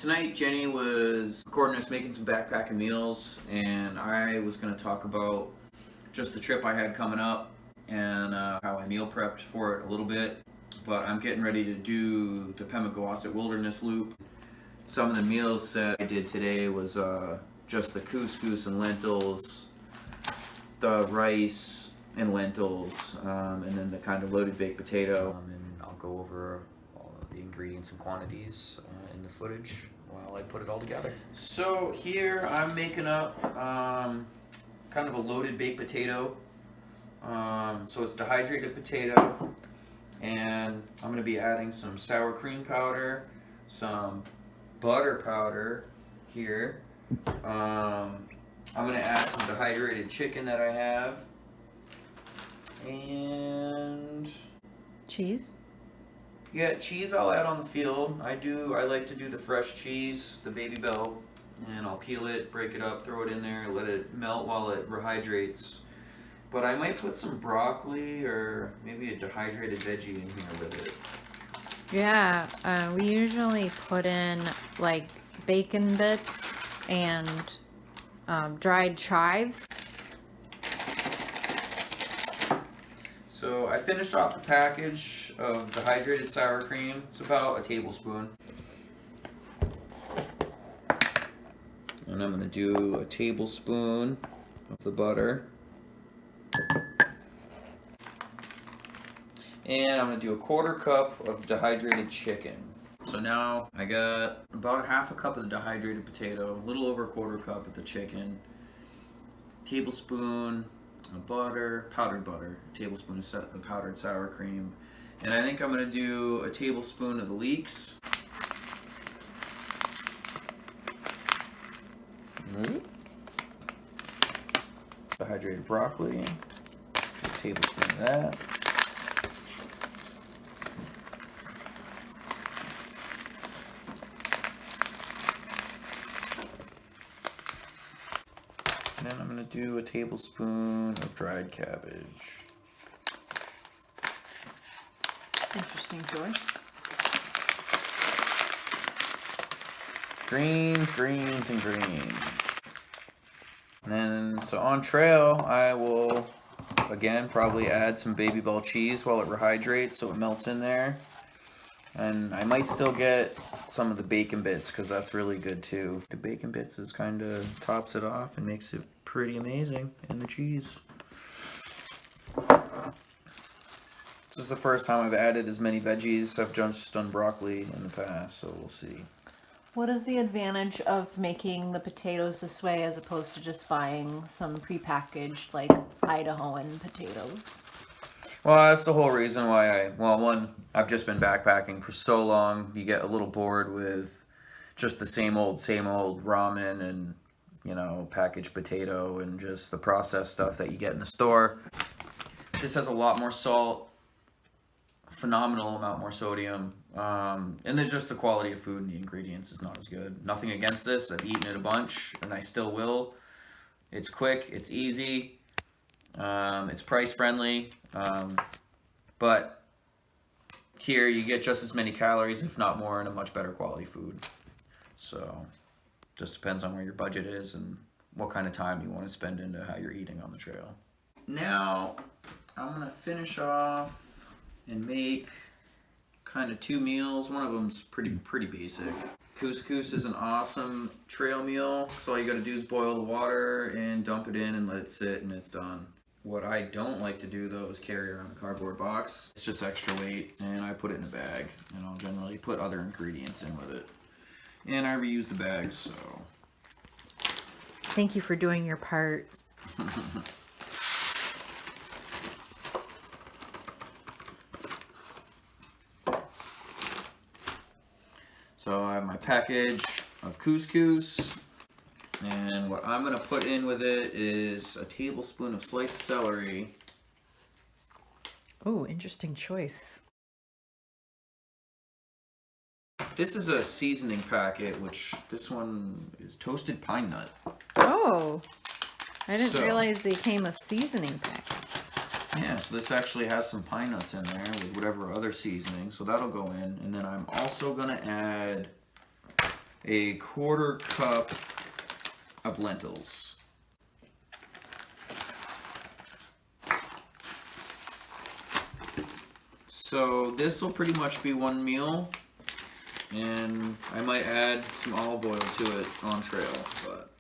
Tonight Jenny was recording us making some backpacking meals, and I was going to talk about just the trip I had coming up and how I meal prepped for it a little bit. But I'm getting ready to do the Pemigewasett Wilderness loop. Some of the meals that I did today was just the couscous and lentils, the rice and lentils, and then the kind of loaded baked potato. And I'll go over all of the ingredients and quantities in the footage while I put it all together. So here I'm making up kind of a loaded baked potato. So it's dehydrated potato, and I'm going to be adding some sour cream powder, some butter powder here. I'm going to add some dehydrated chicken that I have, and cheese. Yeah, cheese I'll add on the field. I like to do the fresh cheese, the Baby Bell, and I'll peel it, break it up, throw it in there, let it melt while it rehydrates. But I might put some broccoli or maybe a dehydrated veggie in here with it. Yeah, we usually put in like bacon bits and dried chives. So I finished off the package of dehydrated sour cream. It's about a tablespoon. And I'm going to do a tablespoon of the butter. And I'm going to do a 1/4 cup of dehydrated chicken. So now I got about 1/2 cup of the dehydrated potato, a little over 1/4 cup of the chicken, tablespoon of butter, powdered butter, a tablespoon of the powdered sour cream, and I think I'm going to do a tablespoon of the LEEKS. Dehydrated broccoli, a tablespoon of that. And then I'm going to do a tablespoon of dried cabbage. Interesting choice. Greens, greens, and greens. And then, so on trail, I will, again, probably add some Baby Bell cheese while it rehydrates so it melts in there. And I might still get some of the bacon bits because that's really good too. The bacon bits is kind of tops it off and makes it pretty amazing, and the cheese. This is the first time I've added as many veggies. I've just done broccoli in the past, so we'll see. What is the advantage of making the potatoes this way as opposed to just buying some prepackaged like Idahoan potatoes? Well, that's the whole reason why one, I've just been backpacking for so long, you get a little bored with just the same old ramen and, you know, packaged potato and just the processed stuff that you get in the store. This has a lot more salt, phenomenal amount more sodium, and then just the quality of food and the ingredients is not as good. Nothing against this, I've eaten it a bunch, and I still will. It's quick, it's easy. It's price friendly, but here you get just as many calories, if not more, and a much better quality food. So just depends on where your budget is and what kind of time you want to spend into how you're eating on the trail. Now I'm gonna finish off and make kind of 2 meals. One of them's pretty basic. Couscous is an awesome trail meal, so all you gotta do is boil the water and dump it in and let it sit, and it's done. What I don't like to do though is carry around a cardboard box. It's just extra weight, and I put it in a bag, and I'll generally put other ingredients in with it. And I reuse the bags, so. Thank you for doing your part. So I have my package of couscous, and what I'm going to put in with it is a tablespoon of sliced celery. Oh, interesting choice. This is a seasoning packet, which this one is toasted pine nut. Oh, I didn't realize they came with seasoning packets. Yeah, so this actually has some pine nuts in there with whatever other seasoning, so that'll go in. And then I'm also gonna add a 1/4 cup of lentils. So this will pretty much be one meal, and I might add some olive oil to it on trail, but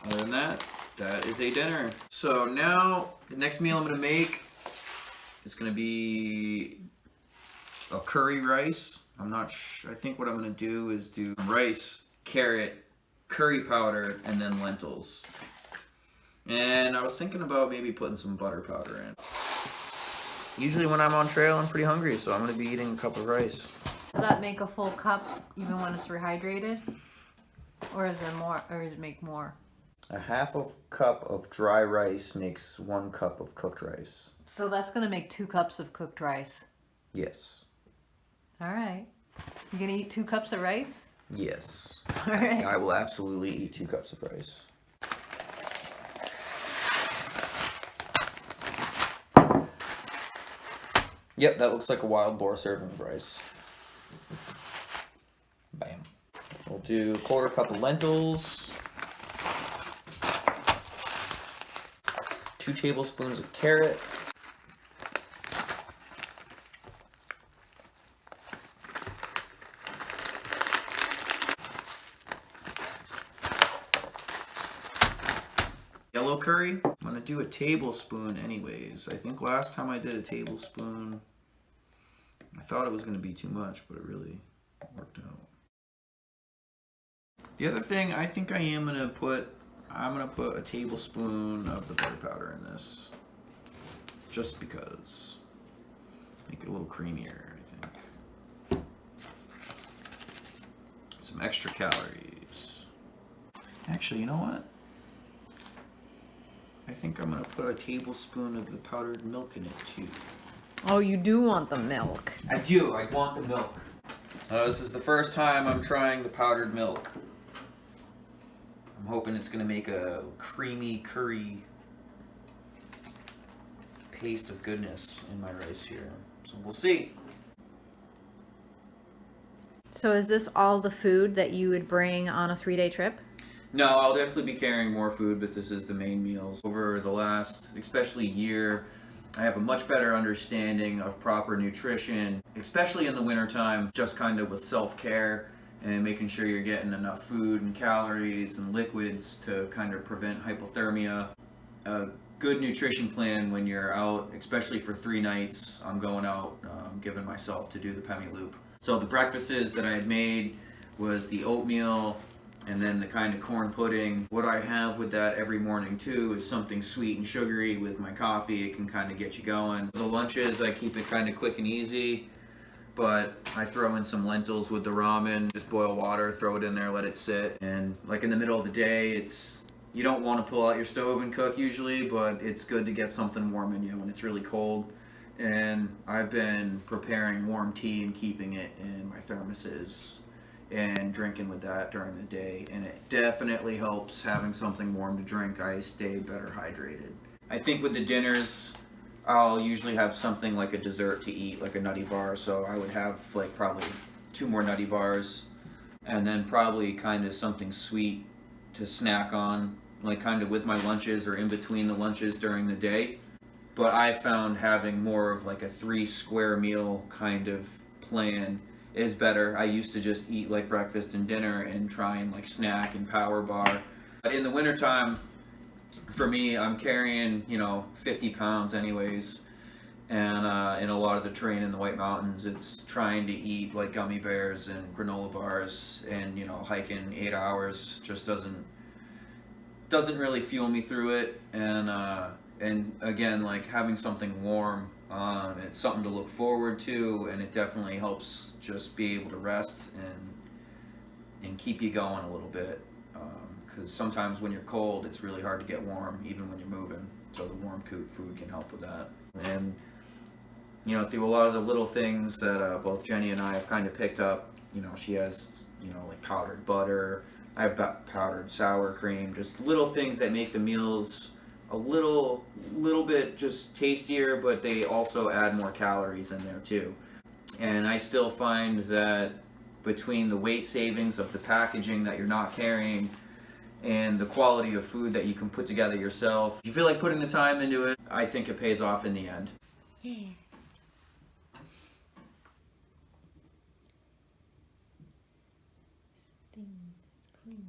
other than that, that is a dinner. So now the next meal I'm gonna make is gonna be a curry rice. I think what I'm gonna do is do rice, carrot, curry powder, and then lentils. And I was thinking about maybe putting some butter powder in. Usually when I'm on trail, I'm pretty hungry, so I'm gonna be eating a cup of rice. Does that make a full cup even when it's rehydrated? Or is there more, or does it make more? A 1/2 cup of dry rice makes 1 cup of cooked rice. So that's gonna make 2 cups of cooked rice. Yes. All right. You gonna eat 2 cups of rice? Yes. All right. I will absolutely eat 2 cups of rice. Yep, that looks like a wild boar serving of rice. Bam. We'll do 1/4 cup of lentils. 2 tablespoons of carrot. Yellow curry, I'm gonna do a tablespoon anyways. I think last time I did a tablespoon, I thought it was gonna be too much, but it really worked out. The other thing I think I'm gonna put a tablespoon of the butter powder in this. Just because. Make it a little creamier, I think. Some extra calories. Actually, you know what? I think I'm gonna put a tablespoon of the powdered milk in it too. Oh, you do want the milk. I do, I want the milk. This is the first time I'm trying the powdered milk. I'm hoping it's gonna make a creamy curry paste of goodness in my rice here. So we'll see. So is this all the food that you would bring on a 3-day trip? No, I'll definitely be carrying more food, but this is the main meals. Over the last, especially year, I have a much better understanding of proper nutrition, especially in the wintertime, just kind of with self-care and making sure you're getting enough food and calories and liquids to kind of prevent hypothermia. A good nutrition plan when you're out, especially for 3 nights, I'm going out, giving myself to do the Pemi Loop. So the breakfasts that I had made was the oatmeal, and then the kind of corn pudding. What I have with that every morning too is something sweet and sugary with my coffee. It can kind of get you going. The lunches, I keep it kind of quick and easy, but I throw in some lentils with the ramen. Just boil water, throw it in there, let it sit. And like in the middle of the day, you don't want to pull out your stove and cook usually, but it's good to get something warm in you when it's really cold. And I've been preparing warm tea and keeping it in my thermoses and drinking with that during the day, and it definitely helps having something warm to drink. I stay better hydrated. I think with the dinners, I'll usually have something like a dessert to eat, like a nutty bar, so I would have like probably 2 more nutty bars, and then probably kind of something sweet to snack on, like kind of with my lunches or in between the lunches during the day. But I found having more of like a 3 square meal kind of plan is better. I used to just eat like breakfast and dinner and try and like snack and power bar. But in the wintertime, for me, I'm carrying, 50 pounds anyways. And in a lot of the terrain in the White Mountains, it's trying to eat like gummy bears and granola bars, and hiking 8 hours just doesn't really fuel me through it. And again, like having something warm, it's something to look forward to, and it definitely helps just be able to rest and keep you going a little bit. Because sometimes when you're cold, it's really hard to get warm, even when you're moving. So the warm food can help with that. And through a lot of the little things that both Jenny and I have kind of picked up, she has like powdered butter. I have powdered sour cream. Just little things that make the meals a little bit just tastier, but they also add more calories in there too. And I still find that between the weight savings of the packaging that you're not carrying and the quality of food that you can put together yourself. If you feel like putting the time into it, I think it pays off in the end. Yeah. Things, clean.